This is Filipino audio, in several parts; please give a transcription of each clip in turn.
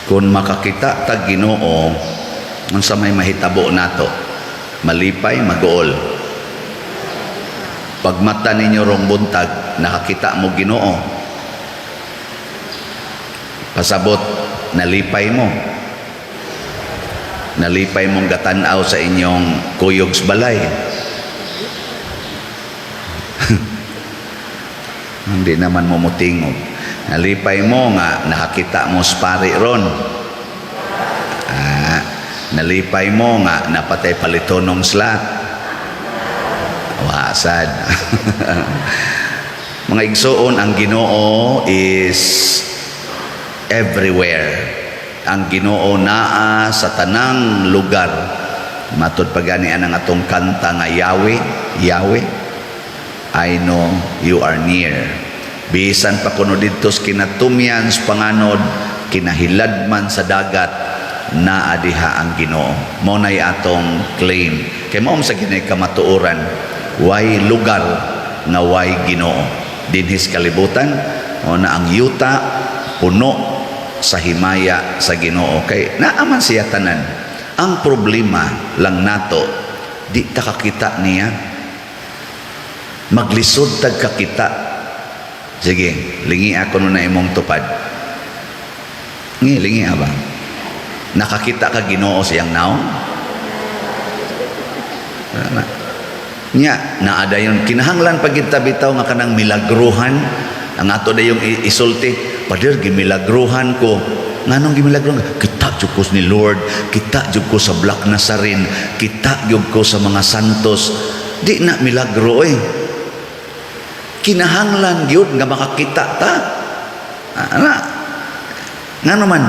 Kung makakita ta Ginoo, unsa may mahitabo nato? Malipay, maguol. Pag mata ninyo rong buntag, nakakita mo Ginoo, pasabot, nalipay mo. Nalipay mong gatanaw sa inyong kuyogs balay. Hindi naman mumutingog. Nalipay mo nga, nakakita mo spari ron. Nalipay mo nga, napatay palitonong slat. Wasad. Mga igsoon, ang Ginoo is everywhere. Ang Ginoo naa sa tanang lugar. Matud paganian ang atong kanta nga Yahweh, Yahweh, I know you are near. Bisan pa kuno didto sa kinatumyan sa panganod, kinahiladman sa dagat, naa diha ang Ginoo. Mao nay atong claim. Kay mao sa ginay kamatuoran, way lugar nga way Ginoo. Dinhis kalibutan, o na ang yuta puno sa himaya sa Ginoo. Kay naaman siya tanan. Ang problema lang nato, di ta kakita niya. Maglisod tag kakita. Sige, lingi ako na imong tupad. Lingi ba? Nakakita ka Ginoo siyang naong? Nya, naada yun. Kinahanglan pag bitaw nga kanang milagruhan. Ang ato na yung isulti, Pader, gimilagruhan ko. Nganong gimilagruhan? Kita jud ko ni Lord. Kita jud ko sa Black Nazarin. Kita jud ko sa mga santos. Di na milagro eh. Kinahanglan gyud nga makakita ta. Nga naman,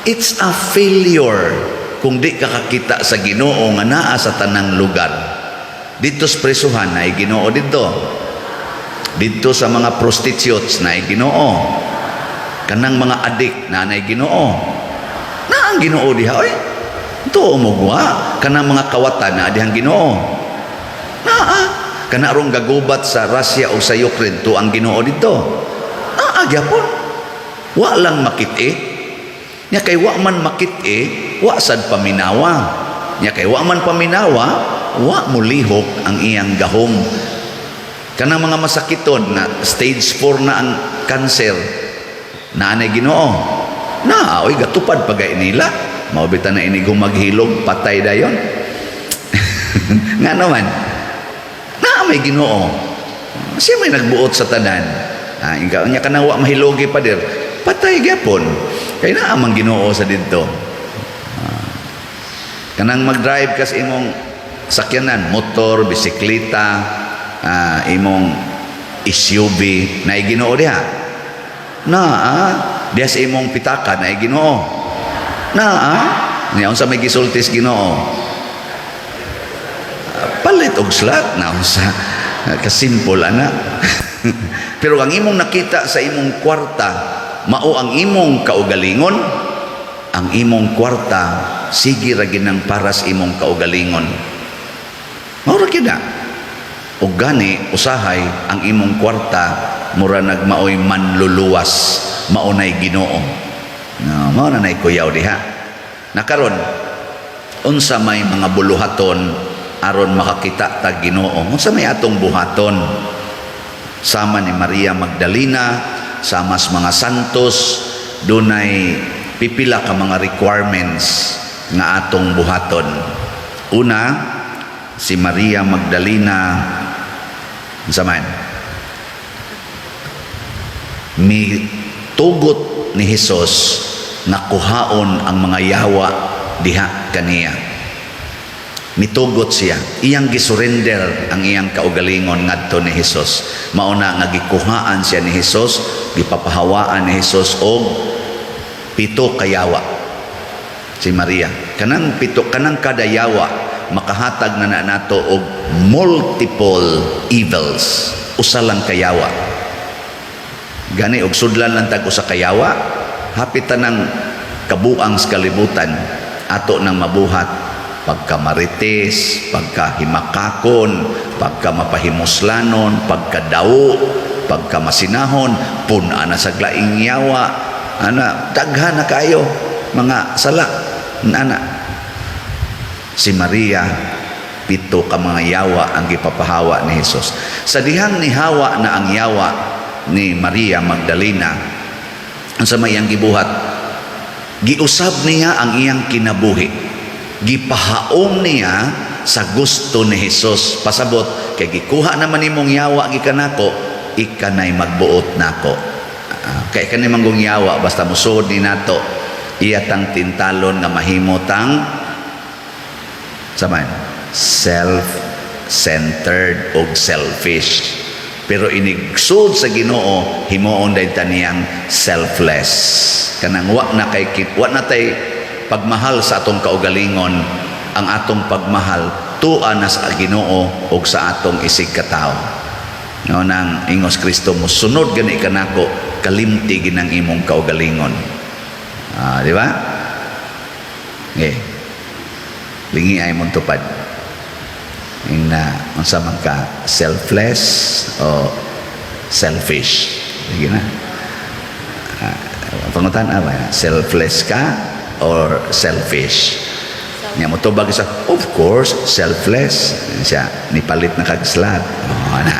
it's a failure kung di ka kakita sa Ginoo nga naa sa tanang lugar. Dito sa presuhan na Ginoo dito. Dito sa mga prostitutes na Ginoo. Kanang mga adik na Ginoo. Na ang Ginoo diha oy. Ito umugwa kanang mga kawatan na dihang Ginoo. Kana rong gagubat sa Russia o sa Ukraine to ang Ginoo dito. Gyapon. Wa lang makit-e. Nya kay wa man makit-e, wa sad paminawa. Nya kay wa man paminawa, wa mulihok ang iyang gahom. Kanang mga masakiton na stage 4 na ang cancer, naanay Ginoo. Oy gatupad pagay nila. Maubitan na ini maghilog, patay dayon. Nga naman, may Ginoo. Siya may nagbuot sa tanan. Ikaw niya kanang wa mahilogi pa der. Patay gyapon. Kay naa mang Ginoo sa didto. Kanang mag-drive kas imong sakyanan, motor, bisikleta, imong SUV, na Ginoo diha. Diha sa imong pitaka na Ginoo. Niya unsa may gisultis Ginoo. Palit og slat na sa kasimple ana. Pero ang imong nakita sa imong kwarta, mao ang imong kaugalingon. Ang imong kwarta sige ra ginang para sa imong kaugalingon. Mao ra kida. Ug gani usahay ang imong kwarta mura nagmaoy manluluwas, maunay Ginoo. Mao na nay kuyaw diha. Nakaron unsa may mga buluhaton aron makakita ta Ginoo. Unsa may atong buhaton? Sama ni Maria Magdalena, sama sa mga santos, dunay pipila ka mga requirements nga atong buhaton. Una, si Maria Magdalena, unsa man? Mitugot ni Hesus na kuhaon ang mga yawa diha kaniya. Mitugot siya, iyang gisurrender ang iyang kaugalingon ngadto ni Hesus. Mauna nga gikuhaan siya ni Hesus, gipapahawaan ni Hesus og 7 kayawa. Si Maria, kanang 7 kanang kada yawa makahatag na nato og multiple evils. Usa lang kayawa. Gani og sudlan lang tag usa kayawa, hapit tanang kabuang sa kalibutan ato nang mabuhat. Pagkamarites, pagkahimakakon, pagkamapahimuslanon, pagkadawo, pagkamasinahon, puna na sa glaing yawa, daghan na kayo. mga sala anak. Si Maria, 7 ka mga yawa ang gipapahawa ni Jesus. Sa dihang ni Hawa na ang yawa ni Maria Magdalena, ang sa mayang gibuhat, giusab niya ang iyang kinabuhi. Gipahaom niya sa gusto ni Jesus. Pasabot, kay gikuha naman imong yawa gikanako, ikanay magbuot nako. Kay kanay manggong yawa, basta musod ni nato, iyatang tintalon nga mahimotang saman, self-centered o selfish. Pero inigsud sa Ginoo, himuon day taniyang selfless. Kanang wa na tay pagmahal sa atong kaugalingon, ang atong pagmahal tuwa na sa Ginoo o sa atong isig katao. No, nang ingos Kristo mo sunod gani kanako, kalimti ginang imong kaugalingon. Di ba? Lingi ay mong tupad. Unsa man ka, selfless o selfish. Sige na. Pangutan apa? Selfless ka or selfish? Nya mo tubag sa, of course, selfless. Siya nipalit na kagslat. Na.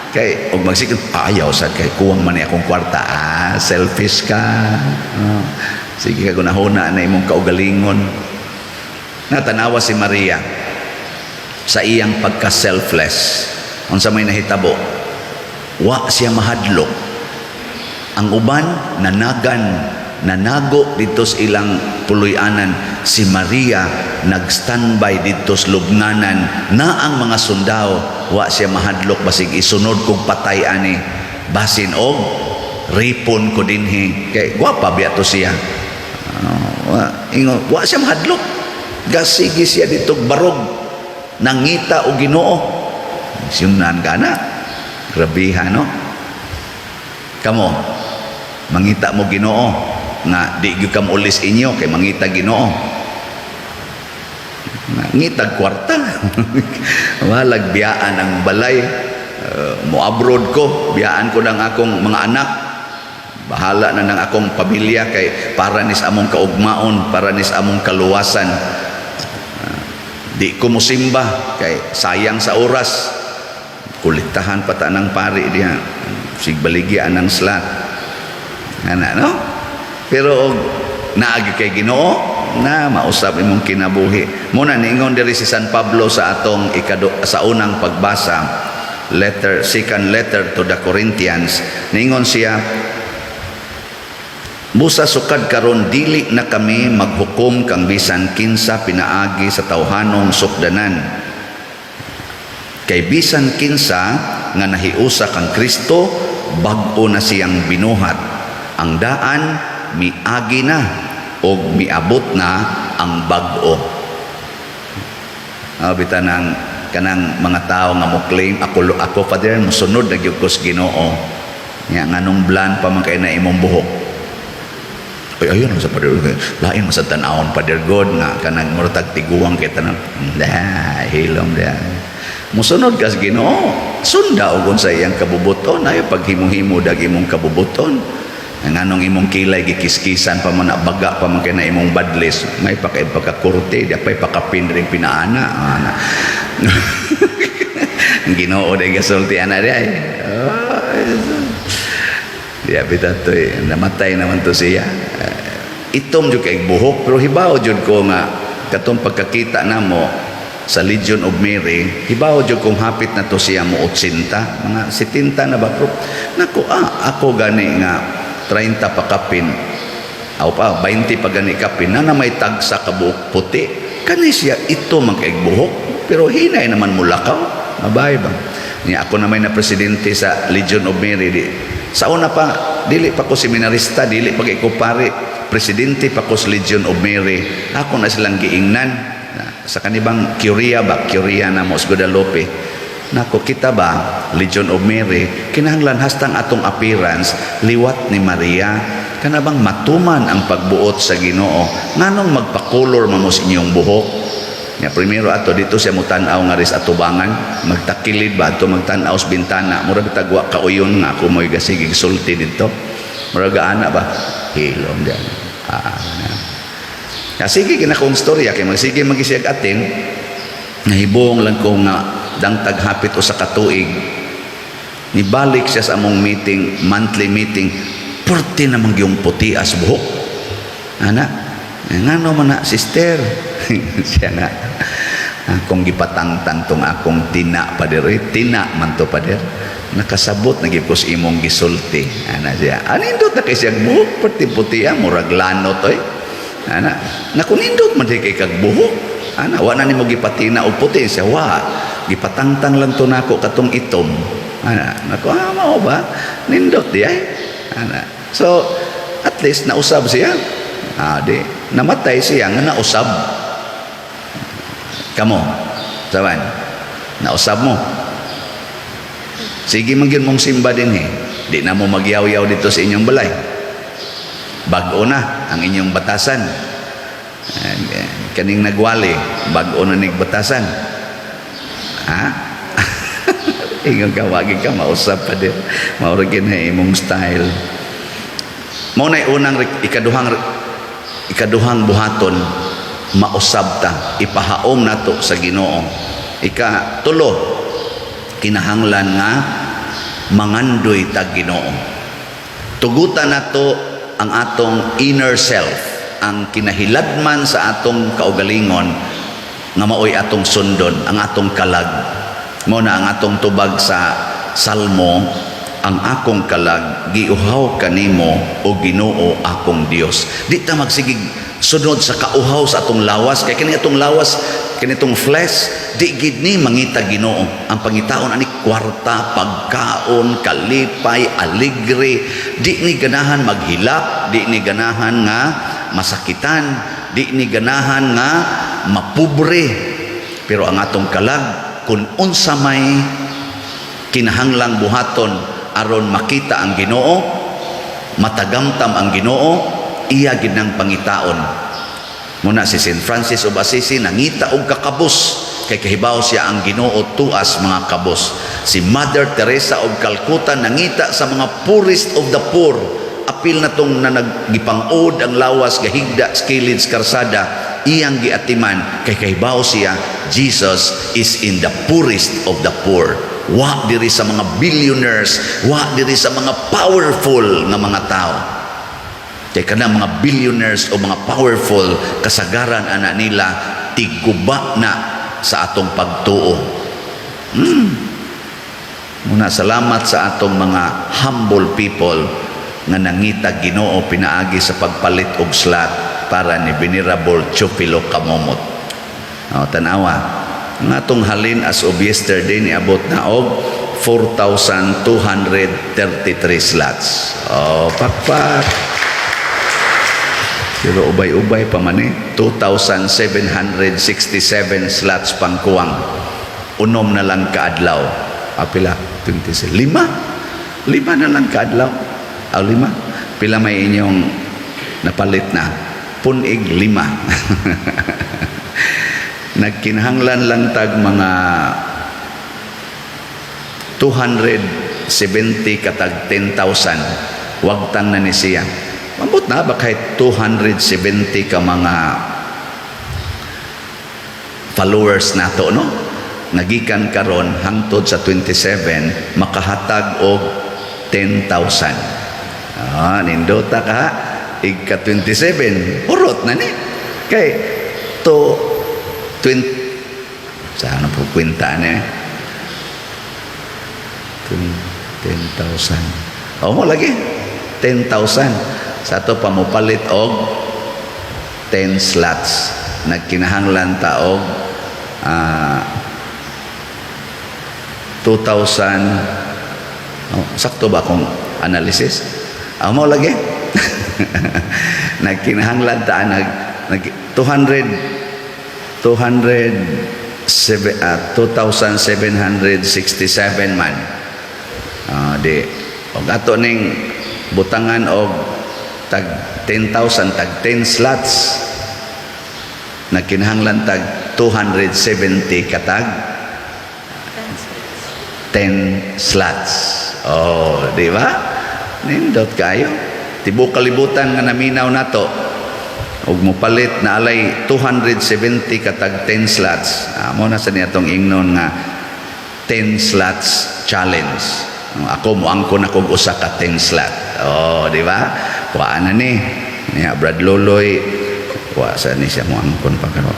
Kay og magsikot ayaw sad kay kuwang man ni akong kwarta. Selfish ka. Sige ka gunahuna na imong kaugalingon. Natanawa si Maria sa iyang pagka-selfless. Unsa may nahitabo? Wa siya mahadlok. Ang uban nanago dito sa ilang puloy-anan. Si Maria nag-standby dito sa lubnganan na ang mga sundao. Wa siya mahadlok basig isunod kog patay ani. Basin og ripon ko dinhi. Kay gwapa biya to siya. Wa siya mahadlok. Gasigi siya dito barog nangita o Ginoo. Siyunan ka na. Grabihan, no? Kamo, mangita mo Ginoo nga di gyud kam ulis inyo kay mangita Ginoo. Ngitag kwarta. Walag biyaan ang balay. Mo abroad ko, biyaan ko ng akong mga anak. Bahala na ng akong pamilya kay para nis among kaugmaon, para nis among kaluwasan. Di ko musimba kay sayang sa oras. Kulitahan pa tanang pari diha. Sigbaligyan ng slat. No? Pero naagi kay Ginoo na mausap imong kinabuhi. Muna niingon diri si San Pablo sa atong sa unang pagbasa, second letter to the Corinthians. Niingon siya, busa sukad karon dili na kami maghukom kang bisan kinsa pinaagi sa tawhanong sukdanan. Kay bisan kinsa nga nahiusa kang Kristo, bag-o na siyang binuhat. Ang daan miagi na o miabot na ang bag-o. Bitan ang kanang mga tao nga mo claim ako Father musunod na gyud ko sa Ginoo. Nya nganong plan pa man kay na imong buhok. Ay ayun sa Father, lain mo sa tanawon Father God nga kanang murtag tiguang kay tanan. Hilom dia. Musunod ka sa Ginoo. Sunda og sa iyang kabubuton ay paghimo-himo dag imong kabubuton. Nganong imong kilay gikiskisan pa man baga pa man kay na imong badles, may pagkakurte, di pay pakapin ring pinaana. Ginoo day gasulti ana di ay. Diya bitato namatay naman to siya. Itom jud kay buhok pero hibaw jud ko nga katong pagkakita namo sa Legion of Mary, hibaw jud kung hapit na to siya mo 80, mga 70 na ba pro. Nako ako gani nga 30 pa kapin. Aw pa 20 pa gani kapin na may tagsa ka buhok puti. Kani siya ito magkaig buhok pero hinay naman mulakaw. Mabay ba? Niya ako na may na presidente sa Legion of Mary di. Sa una pa, dili pa ko seminarista, dili pa ko pare, presidente pa ko sa Legion of Mary. Ako na silang giingnan. Sa kanibang Curia na mo sa Guadalupe. Nako kita ba, Legion of Mary, kinahanglan hastang atong appearance, liwat ni Maria, kanabang matuman ang pagbuot sa Ginoo. Nganong magpakolor mo sa inyong buhok? Ya primero ato dito siya mo tan-aw nga ris atubangan, magtakilid ba ato magtan-aw sa bintana, murag tagwa kauyon nga ako mo'y gasig sulti dito. Murag ana ba? Hilom diyan. Sige kinakong storya kay magsige magisiyag atin. Nahibong lang ko nga dangtag hapit o sa katuig. Nibalik siya sa among meeting, monthly meeting. Purti namang yung puti as buhok. Ana, ngano man na sister. Siya na. Akong gipatangtang tong akong tina pader. Tina man to pader. Nakasabot nagipos imong gisulti. Ana siya. Anindot na kay siya buhok purti puti murag lano to eh. Ana, nakunindot man kay kag buhok. Ana, wa na nimo gipatina og puti siya. Wa, gipatangtang lang to nako katong itom. Ana, nako mao ba? Nindot di ay. Ana. So, at least nausab siya. Di namatay siya nga nausab. Kamo, saban, nausab mo. Sige man gyud mong simba din Di na mo magyaw-yaw dito sa inyong balay. Bag-o na ang inyong batasan. Kaning nagwali, bag-o na ning batasan. Ha? Ingon ka, wagi ka, mausap pa din. Mauragin na imong style. Maunay unang ikaduhang buhaton, mausab ta, ipahaom nato sa Ginoo. Ikatulo, kinahanglan nga mangandoy tag Ginoo. Tugutan nato ang atong inner self, ang kinahiladman sa atong kaugalingon nga maoy atong sundon, ang atong kalag. Mao na ang atong tubag sa Salmo, ang akong kalag giuhaw kanimo o Ginoo akong Dios. Di ta magsigig sunod sa kauhaw sa atong lawas, kay kini atong lawas, kini itong flesh, di gid ni mangita Ginoo. Ang pangitaon ani kwarta, pagkaon, kalipay, aligre, di ni ganahan maghilak, di ni ganahan nga masakitan, di ni ganahan nga mapubre. Pero ang atong kalag, kung unsa may kinahanglang buhaton aron makita ang Ginoo, matagamtam ang Ginoo, iya gid nang pangitaon. Muna si Saint Francis of Assisi nangita og kakabos kay kahibaw siya ang Ginoo tuas mga kabos. Si Mother Teresa of Calcutta nangita sa mga poorest of the poor. Apil na tong na nagipangod ang lawas gahigda skilid karsada, iyang giatiman kay kahibaw siya Jesus is in the poorest of the poor. Wa diri sa mga billionaires, wa diri sa mga powerful nga mga tao. Kay kana mga billionaires o mga powerful, kasagaran ana nila tiguba na sa atong pagtuo. Muna salamat sa atong mga humble people nga nangita Ginoo pinaagi sa pagpalit og slot para ni Venerable Chupilo Kamomot. Tanawa, nga atong halin as of yesterday niabot na og 4,233 slots. Pakpak. Pero ubay-ubay pa man 2,767 slots pangkuwang. Unom na lang kaadlaw. Pila? 26. 5 na lang kaadlaw. 5. Pila may inyong napalit na? Punig 5. Nagkinahanglan lang tag mga 270 katag 10,000. Wagtan na ni siya. Mambot na ba kahit 270 ka mga followers nato, no? Nagikan karon hangtod sa 27 makahatag og 10,000. Nindota ka ika 27 urot na ni kay to 20 sana po kwenta na 10,000 mo lagi 10,000 sa to pamupalit og 10 slots nagkinahanglan ta og 2,000 sakto ba kung analysis mo lagi nagkinahanglan ta nag 2,767 man di og ato ning butangan og tag 10,000 tag 10 slots nagkinahanglan tag 270 katag 10 slots. Di ba? Nindot kayo. Tibok kalibutan nga naminaw nato. ug mopalit na alay 270 katag 10 slots. Mo na sa niya tong ingnon nga 10 slots challenge. Ako moangkon akong usa ka 10 slot. Oh, di ba? Kuhaan na ni. Niya Brad Loloy, kuha sa ni siya moangkon pa kano.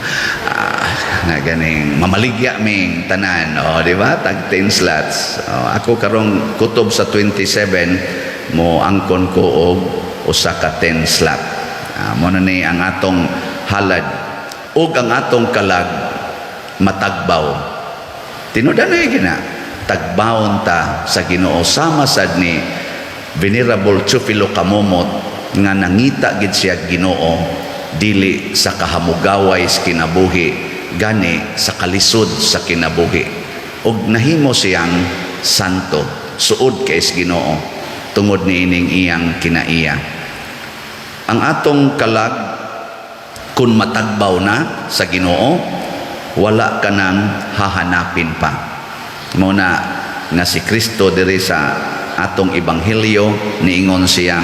Na ganing mamaligya ming tanan. Oh, di ba? Tag 10 slots. Oh, ako karong kutob sa 27 mo angkon ko og usa ka 10 slot. Mo na ni ang atong halad ug ang atong kalag matagbaw. Tinudanay gina tagbawon ta sa Ginoo sama sad ni Venerable Chufilo Kamomot nga nangita gid siya Ginoo dili sa kahamugaway sa kinabuhi gani sa kalisod sa kinabuhi ug nahimo siyang santo suod kay sa Ginoo tungod niining iyang kinaiya. Ang atong kalag kun matagbaw na sa Ginoo wala ka nang hahanapin pa. Muna nga si Kristo diri sa atong ebanghelyo niingon siya,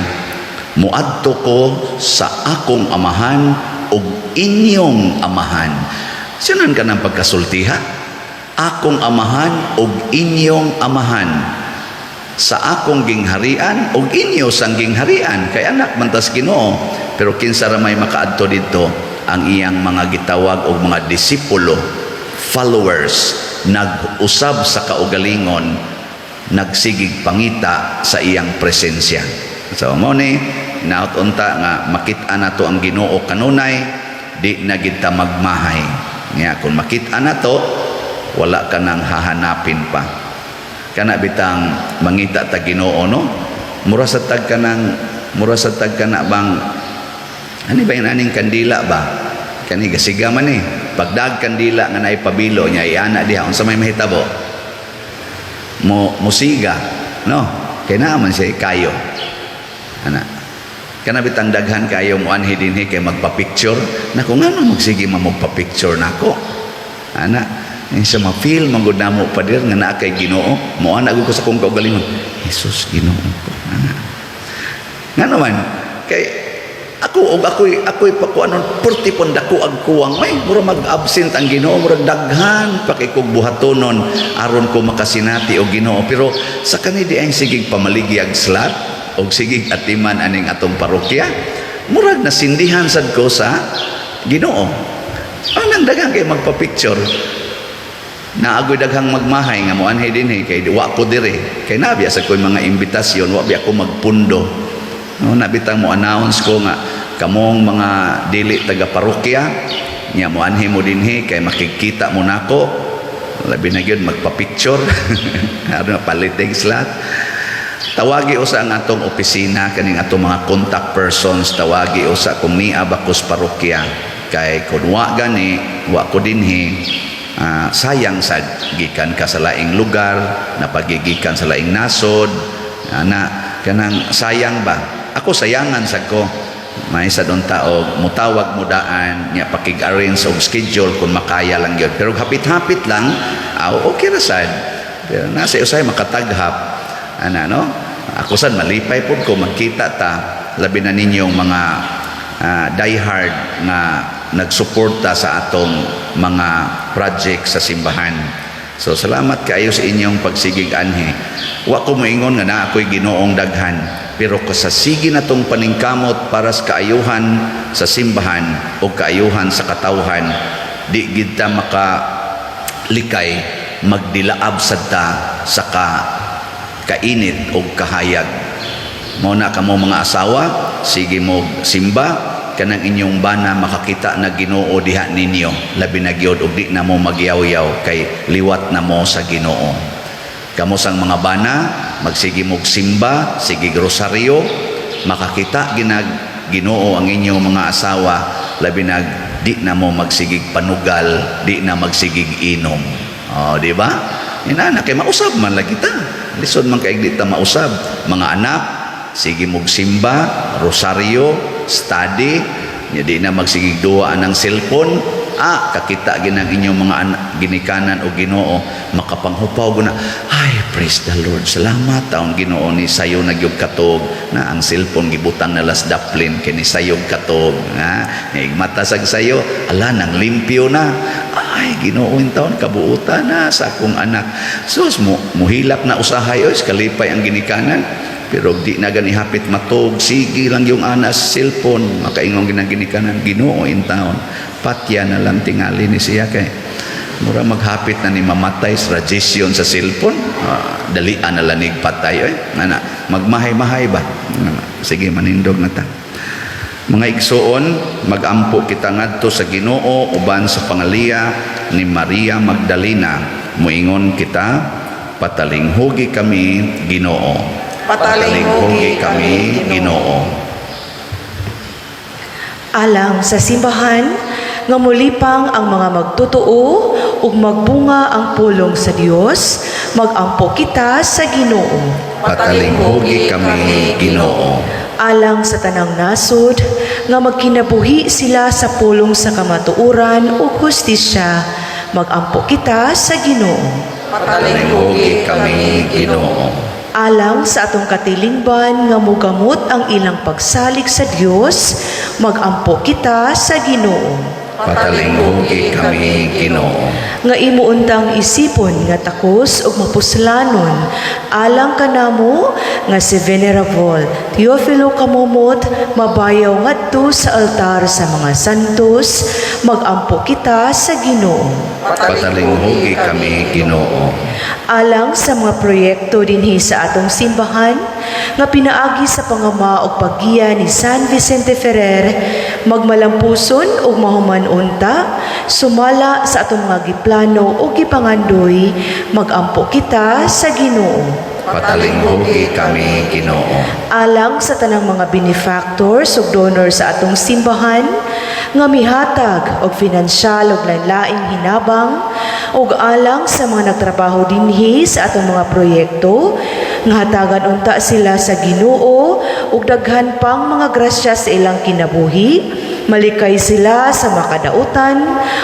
muadto ko sa akong amahan ug inyong amahan. Sinan ka ng pagkasultiha? Akong amahan ug inyong amahan. Sa akong gingharian ug inyo sang gingharian kay anak man tas Ginoo. Pero kinsa ra may makaadto didto? Ang iyang mga gitawag o mga disipulo, followers, nag-usab sa kaugalingon, nagsigig pangita sa iyang presensya. So, mo ni, nautunta nga makita na to ang Ginoo kanunay, di na kita magmahay. Nga, kung makita na to, wala ka nang hahanapin pa. Kana bitang mangita ta Ginoo, no? Mura sa tag ka na bang ano ba yung aning kandila ba? Kani gasiga man eh. Pagdag kandila nga naipabilo niya, iana diha. Unsa may mahitabo? Musiga. No? Kaya naman siya kayo. Ana. Kana bitang daghan kayo mo anhi dinhi kay magpa-picture. Naku nga no magsige magpa-picture nako. Ana. Siya ma-feel manggod namo pa dir nga naa kay Ginoo. Mo ana ko sa kong kaugalingon. Jesus Ginoo ko. Ana. Nga naman kay ako'y pakuanon purti pon dako ag kuwang may mura mag-absent ang Ginoo mura daghan pakikog buhatonon aron ko makasinati og Ginoo pero sa kani di ay sigig pamaligyag slot og sigig atiman aning atong parokya murag nasindihan sad ko sa Ginoo anang daghan kay magpa-picture na agoy daghang magmahay nga moanhi dinhi kay wa ko dire kay nabiya sa koy mga imbitasyon wa biya ko magpundo. No, nabitang mo announce ko nga kamong mga dili taga parokya nya mo anhi mo dinhi kay makikita mo nako labi na gyud magpa-picture aron palitig slot tawagi usa ang atong opisina kaning atong mga contact persons tawagi usa kung niya bakos parokya kay kun wa gani wa ko dinhi sayang sad gikan ka sa laing lugar napagigikan sa laing nasod ana kanang sayang ba ako sayangan sa ko may sa doon tao mutawag mo daan niya pakig-arrange og schedule kung makaya lang yun pero hapit-hapit lang okay na sad pero nasa usay makataghap ana no ako sad malipay pod ko magkita ta labi na ninyong mga diehard na nagsuporta sa atong mga project sa simbahan. So salamat kayo sa inyong pagsigig anhi. Wa ko moingon nga na ako'y Ginoong daghan, pero kasasigi na tong paningkamot para sa kaayuhan sa simbahan o kaayuhan sa katawhan, di gid ta makalikay magdilaab sadta sa kainit o kahayag. Mao na kamo mga asawa, sige mo simba kanang inyong bana makakita na Ginoo diha ninyo labi na gyud ug di na mo magyaw-yaw kay liwat na mo sa Ginoo. Kamo sang mga bana magsige mog simba, sige rosaryo, makakita ginag Ginoo ang inyong mga asawa labi na di na mo magsigig panugal, di na magsigig inom. Di ba? Inana kay mausab man lagi ta. Lisod man kay di ta mausab. Mga anak, sige mog simba, rosaryo, study, di na magsigig duwa ng cellphone, kakita ginang inyong mga anak ginikanan o Ginoo, makapanghupaw guna, ay praise the Lord, salamat taon Ginoo ni sayo nagyog katog na ang cellphone gibutang na las daplin kini sayog katog matasag sayo, ala nang limpyo na, ay Ginoo in taon kabuutan na sa akong anak. Sus muhilak na usahay oy kalipay ang ginikanan, pero di na gani hapit matog, sige lang yung anas cellphone, makaingong ginagginikanan, Ginoo in taon patya na lang tingali ni siya kay mura maghapit na ni mamatay sa radiation sa cellphone. Dalian na lanig patay magmahay-mahay ba. Sige manindog na ta. Mga igsoon, magampo kita ngadto sa Ginoo uban sa pangaliya ni Maria Magdalena, muingon kita, patalinghugi kami Ginoo, patalinghugi kami Ginoo. Alang sa simbahan, nga mulipang ang mga magtutuo ug magbunga ang pulong sa Dios, magampo kita sa Ginoo. Patalinghugi kami Ginoo. Alang sa tanang nasod, nga magkinabuhi sila sa pulong sa kamatuoran ug hustisya, magampo kita sa Ginoo. Patalinghugi kami Ginoo. Alang sa atong katilingban nga mugamot ang ilang pagsalig sa Dios, magampo kita sa Ginoo. Patalinghugi kami Ginoo. Nga imuuntang isipon nga takos ug mapuslanon alang kanamo nga si Venerable Teofilo Kamumot mabayaw ngadto sa altar sa mga santos, magampo kita sa Ginoo. Patalinghugi kami Ginoo. Alang sa mga proyekto dinhi sa atong simbahan nga pinaagi sa pangama ug paggiya ni San Vicente Ferrer, magmalampuson ug mahuman unta sumala sa atong mga giplano ug gipangandoy, magampo kita sa Ginoo. Patalinghugi kami Ginoo. Alang sa tanang mga benefactors ug donors sa atong simbahan nga mihatag og pinansyal ug lain-laing hinabang, ug alang sa mga nagtrabaho dinhi sa atong mga proyekto nga hatagan unta sila sa Ginoo ug daghan pang mga grasya sa ilang kinabuhi, malikay sila sa makadautan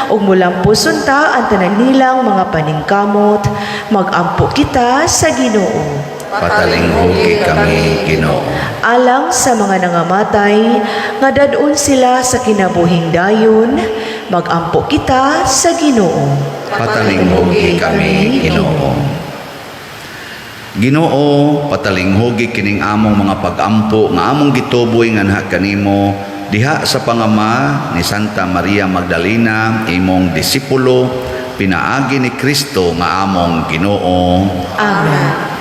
ug mulampos unta ang tanan nilang mga paningkamot, magampo kita sa Ginoo. Patalinghugi kami Ginoo. Alang sa mga nangamatay nga dadun sila sa kinabuhing dayon, magampo kita sa Ginoo. Patalinghugi kami Ginoo. Ginoo, patalinghugi kining among mga pagampo nga among gituboy nga naha kanimo diha sa pangama ni Santa Maria Magdalena, imong disipulo, pinaagi ni Kristo nga among Ginoo. Amen.